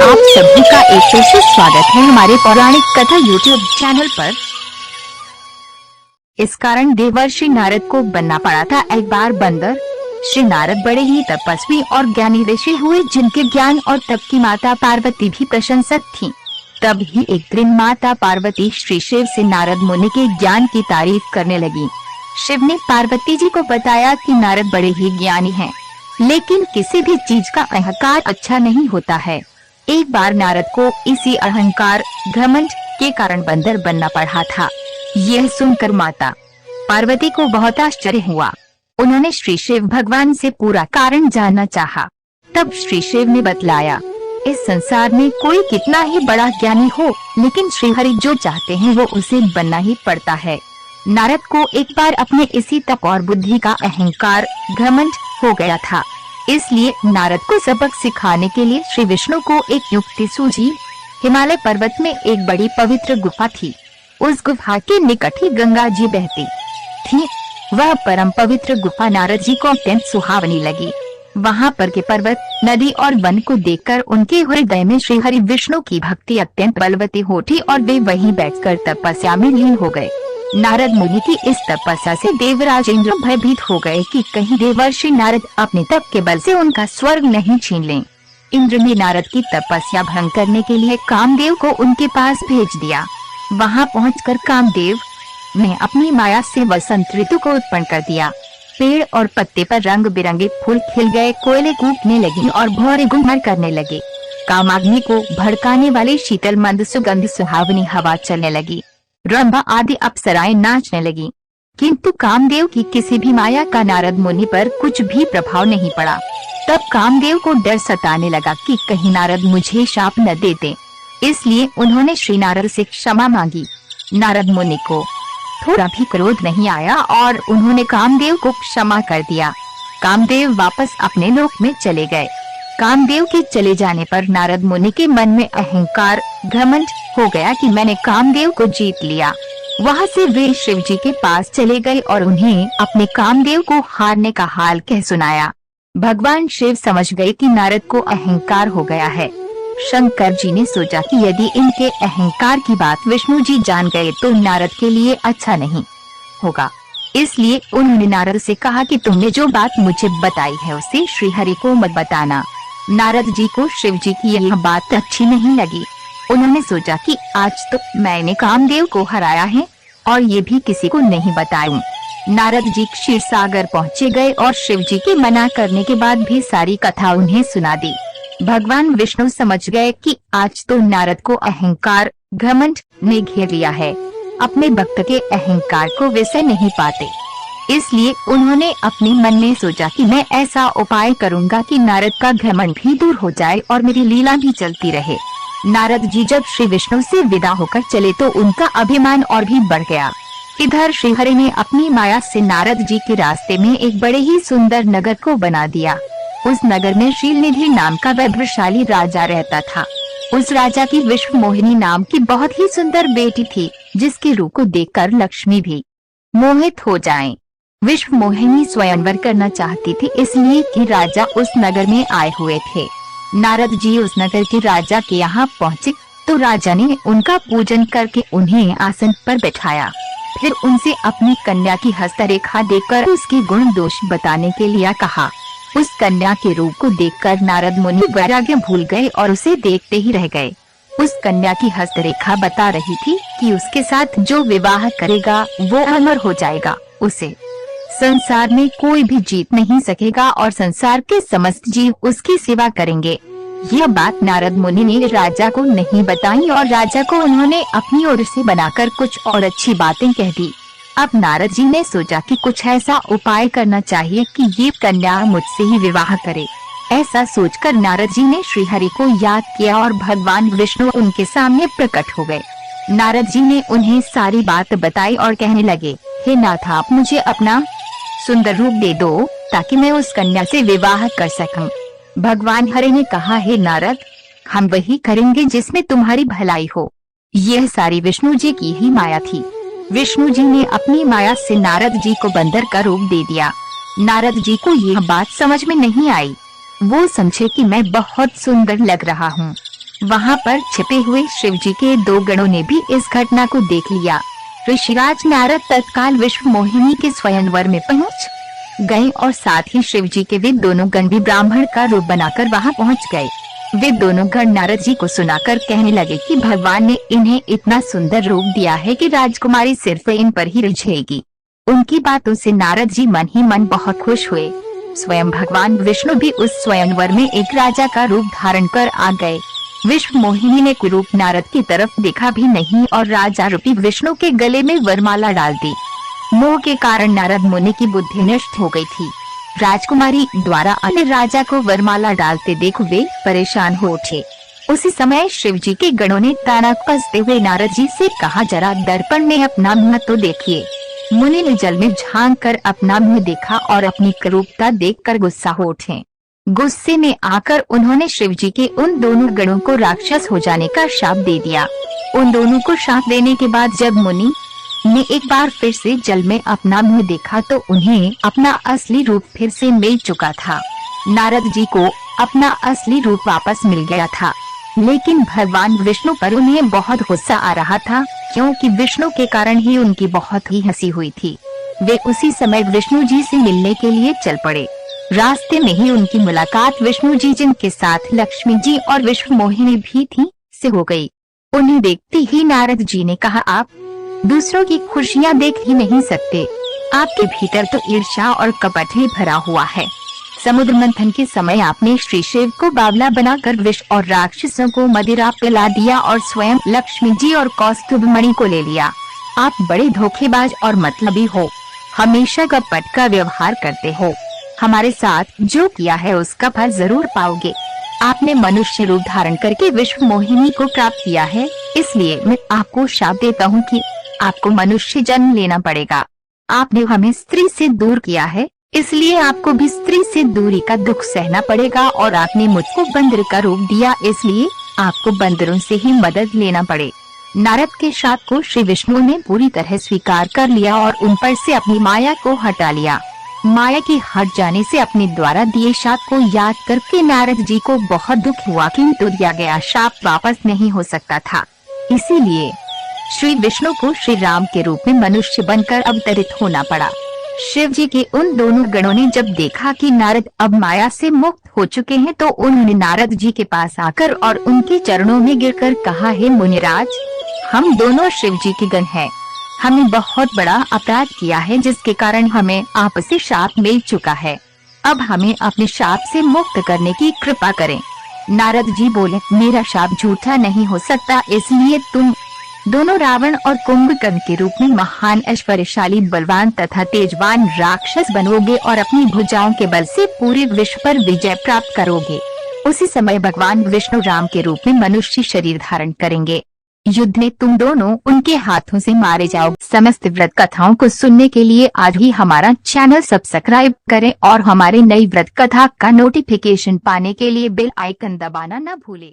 आप सभी का एक फिर से स्वागत है हमारे पौराणिक कथा यूट्यूब चैनल पर। इस कारण देवर्षि नारद को बनना पड़ा था एक बार बंदर। श्री नारद बड़े ही तपस्वी और ज्ञानी ऋषि हुए, जिनके ज्ञान और तप की माता पार्वती भी प्रशंसक थीं। तब ही एक दिन माता पार्वती श्री शिव से नारद मुनि के ज्ञान की तारीफ करने लगी। शिव ने पार्वती जी को बताया कि नारद बड़े ही ज्ञानी हैं, लेकिन किसी भी चीज का अहंकार अच्छा नहीं होता है। एक बार नारद को इसी अहंकार घमंड के कारण बंदर बनना पड़ा था। यह सुनकर माता पार्वती को बहुत आश्चर्य हुआ। उन्होंने श्री शिव भगवान से पूरा कारण जानना चाहा। तब श्री शिव ने बतलाया, इस संसार में कोई कितना ही बड़ा ज्ञानी हो, लेकिन श्री हरि जो चाहते हैं वो उसे बनना ही पड़ता है। नारद को एक बार अपने इसी तप और बुद्धि का अहंकार घमंड हो गया था, इसलिए नारद को सबक सिखाने के लिए श्री विष्णु को एक युक्ति सूझी। हिमालय पर्वत में एक बड़ी पवित्र गुफा थी। उस गुफा के निकट ही गंगा जी बहती थी। वह परम पवित्र गुफा नारद जी को अत्यंत सुहावनी लगी। वहाँ पर के पर्वत, नदी और वन को देखकर उनके हृदय में श्री हरि विष्णु की भक्ति अत्यंत बलवती हो उठी और वे वहीं बैठकर तपस्या में लीन हो गए। नारद मुनि की इस तपस्या से देवराज इंद्र भयभीत हो गए कि कहीं देवर्षि नारद अपने तप के बल से उनका स्वर्ग नहीं छीन लें। इंद्र ने नारद की तपस्या भंग करने के लिए कामदेव को उनके पास भेज दिया। वहां पहुंचकर कामदेव ने अपनी माया से वसंत ऋतु को उत्पन्न कर दिया। पेड़ और पत्ते पर रंग बिरंगे फूल खिल गए, कोयले कूकने लगी और भौरे गुमर करने लगे। कामाग्नि को भड़काने वाली शीतल मंद सुगंध सुहावनी हवा चलने लगी। रंभा आदि अप्सराएं नाचने लगी, किंतु कामदेव की किसी भी माया का नारद मुनि पर कुछ भी प्रभाव नहीं पड़ा। तब कामदेव को डर सताने लगा कि कहीं नारद मुझे शाप न देते, इसलिए उन्होंने श्री नारद से क्षमा मांगी। नारद मुनि को थोड़ा भी क्रोध नहीं आया और उन्होंने कामदेव को क्षमा कर दिया। कामदेव वापस अपने लोक में चले गए। कामदेव के चले जाने पर नारद मुनि के मन में अहंकार घमंड हो गया कि मैंने कामदेव को जीत लिया। वहाँ से वे शिव जी के पास चले गए और उन्हें अपने कामदेव को हारने का हाल कह सुनाया। भगवान शिव समझ गए कि नारद को अहंकार हो गया है। शंकर जी ने सोचा कि यदि इनके अहंकार की बात विष्णु जी जान गए तो नारद के लिए अच्छा नहीं होगा। इसलिए उन्होंने नारद से कहा कि तुमने जो बात मुझे बताई है उसे श्री हरि को मत बताना। नारद जी को शिव जी की यह बात अच्छी नहीं लगी। उन्होंने सोचा कि आज तो मैंने कामदेव को हराया है और ये भी किसी को नहीं बताऊं। नारद जी क्षीर सागर पहुँचे गए और शिव जी के मना करने के बाद भी सारी कथा उन्हें सुना दी। भगवान विष्णु समझ गए कि आज तो नारद को अहंकार घमंड ने घेर लिया है। अपने भक्त के अहंकार को वे सह नहीं पाते, इसलिए उन्होंने अपने मन में सोचा कि मैं ऐसा उपाय करूंगा कि नारद का घमंड भी दूर हो जाए और मेरी लीला भी चलती रहे। नारद जी जब श्री विष्णु से विदा होकर चले तो उनका अभिमान और भी बढ़ गया। इधर श्री हरि ने अपनी माया से नारद जी के रास्ते में एक बड़े ही सुंदर नगर को बना दिया। उस नगर में शीलनिधि नाम का वैभवशाली राजा रहता था। उस राजा की विश्व मोहिनी नाम की बहुत ही सुंदर बेटी थी, जिसके रूप को देखकर लक्ष्मी भी मोहित हो जाएं। विश्व मोहिनी स्वयंवर करना चाहती थी, इसलिए कि राजा उस नगर में आए हुए थे। नारद जी उस नगर के राजा के यहाँ पहुँचे तो राजा ने उनका पूजन करके उन्हें आसन पर बैठाया। फिर उनसे अपनी कन्या की हस्तरेखा देखकर उसके गुण दोष बताने के लिए कहा। उस कन्या के रूप को देखकर नारद मुनि वैराग्य भूल गए और उसे देखते ही रह गए। उस कन्या की हस्तरेखा बता रही थी कि उसके साथ जो विवाह करेगा वो अमर हो जाएगा, उसे संसार में कोई भी जीत नहीं सकेगा और संसार के समस्त जीव उसकी सेवा करेंगे। यह बात नारद मुनि ने राजा को नहीं बताई और राजा को उन्होंने अपनी ओर से बनाकर कुछ और अच्छी बातें कह दी। अब नारद जी ने सोचा कि कुछ ऐसा उपाय करना चाहिए कि ये कन्या मुझसे ही विवाह करे। ऐसा सोचकर नारद जी ने श्री हरि को याद किया और भगवान विष्णु उनके सामने प्रकट हो गए। नारद जी ने उन्हें सारी बात बताई और कहने लगे, हे नाथ, आप मुझे अपना सुंदर रूप दे दो ताकि मैं उस कन्या से विवाह कर सकूं। भगवान हरि ने कहा, हे नारद, हम वही करेंगे जिसमें तुम्हारी भलाई हो। यह सारी विष्णु जी की ही माया थी। विष्णु जी ने अपनी माया से नारद जी को बंदर का रूप दे दिया। नारद जी को यह बात समझ में नहीं आई। वो समझे कि मैं बहुत सुंदर लग रहा हूँ, वहाँ पर छिपे हुए शिवजी के 2 गणों ने भी इस घटना को देख लिया। ऋषिराज नारद तत्काल विश्व मोहिनी के स्वयंवर में पहुँच गए और साथ ही शिवजी के वे दोनों गण भी ब्राह्मण का रूप बनाकर वहाँ पहुँच गए। वे दोनों गण नारद जी को सुनाकर कहने लगे कि भगवान ने इन्हें इतना सुंदर रूप दिया है कि राजकुमारी सिर्फ इन पर ही रिझेगी। उनकी बातों से नारद जी मन ही मन बहुत खुश हुए। स्वयं भगवान विष्णु भी उस स्वयंवर में एक राजा का रूप धारण कर आ गए। विश्व मोहिनी ने कुरूप नारद की तरफ देखा भी नहीं और राजा रूपी विष्णु के गले में वरमाला डाल दी। मोह के कारण नारद मुनि की बुद्धि नष्ट हो गई थी। राजकुमारी द्वारा अन्य राजा को वरमाला डालते देख वे परेशान हो उठे। उसी समय शिवजी के गणों ने ताना कसते हुए नारद जी से कहा, जरा दर्पण में अपना मुँह तो देखिए। मुनि ने जल में झांक कर अपना मुँह देखा और अपनी क्रूरता देखकर गुस्सा हो उठे। गुस्से में आकर उन्होंने शिवजी के उन दोनों गणों को राक्षस हो जाने का शाप दे दिया। उन दोनों को शाप देने के बाद जब मुनि ने एक बार फिर से जल में अपना मुँह देखा तो उन्हें अपना असली रूप फिर से मिल चुका था। नारद जी को अपना असली रूप वापस मिल गया था, लेकिन भगवान विष्णु पर उन्हें बहुत गुस्सा आ रहा था, क्योंकि विष्णु के कारण ही उनकी बहुत ही हंसी हुई थी। वे उसी समय विष्णु जी से मिलने के लिए चल पड़े। रास्ते में ही उनकी मुलाकात विष्णु जी, जिनके साथ लक्ष्मी जी और विश्व मोहिनी भी थी, से हो गई। उन्हें देखते ही नारद जी ने कहा, आप दूसरों की खुशियाँ देख ही नहीं सकते। आपके भीतर तो ईर्ष्या और कपट ही भरा हुआ है। समुद्र मंथन के समय आपने श्री शिव को बावला बनाकर विष और राक्षसों को मदिरा पिला दिया और स्वयं लक्ष्मी जी और कौस्तुभ मणि को ले लिया। आप बड़े धोखेबाज और मतलबी हो, हमेशा कपट का व्यवहार करते हो। हमारे साथ जो किया है उसका फल जरूर पाओगे। आपने मनुष्य रूप धारण करके विश्व मोहिनी को प्राप्त किया है, इसलिए मैं आपको शाप देता हूँ कि आपको मनुष्य जन्म लेना पड़ेगा। आपने हमें स्त्री से दूर किया है, इसलिए आपको भी स्त्री से दूरी का दुख सहना पड़ेगा। और आपने मुझको बंदर का रूप दिया, इसलिए आपको बंदरों से ही मदद लेना पड़े। नारद के शाप को श्री विष्णु ने पूरी तरह स्वीकार कर लिया और उन पर से अपनी माया को हटा लिया। माया के हट जाने से अपने द्वारा दिए शाप को याद करके नारद जी को बहुत दुख हुआ, किंतु दिया गया शाप वापस नहीं हो सकता था। इसीलिए श्री विष्णु को श्री राम के रूप में मनुष्य बनकर अवतरित होना पड़ा। शिव जी के उन दोनों गणों ने जब देखा कि नारद अब माया से मुक्त हो चुके हैं, तो उन्होंने नारद जी के पास आकर और उनके चरणों में गिरकर कहा, हे मुनिराज, हम दोनों शिव जी के गण हैं। हमने बहुत बड़ा अपराध किया है, जिसके कारण हमें आपसे शाप मिल चुका है। अब हमें अपने शाप से मुक्त करने की कृपा करें। नारद जी बोले, मेरा शाप झूठा नहीं हो सकता, इसलिए तुम दोनों रावण और कुंभकर्ण के रूप में महान ऐश्वर्यशाली बलवान तथा तेजवान राक्षस बनोगे और अपनी भुजाओं के बल से पूरे विश्व पर विजय प्राप्त करोगे। उसी समय भगवान विष्णु राम के रूप में मनुष्य शरीर धारण करेंगे। युद्ध में तुम दोनों उनके हाथों से मारे जाओगे। समस्त व्रत कथाओं को सुनने के लिए आज ही हमारा चैनल सब्सक्राइब करें और हमारे नई व्रत कथा का नोटिफिकेशन पाने के लिए बेल आइकन दबाना न भूलें।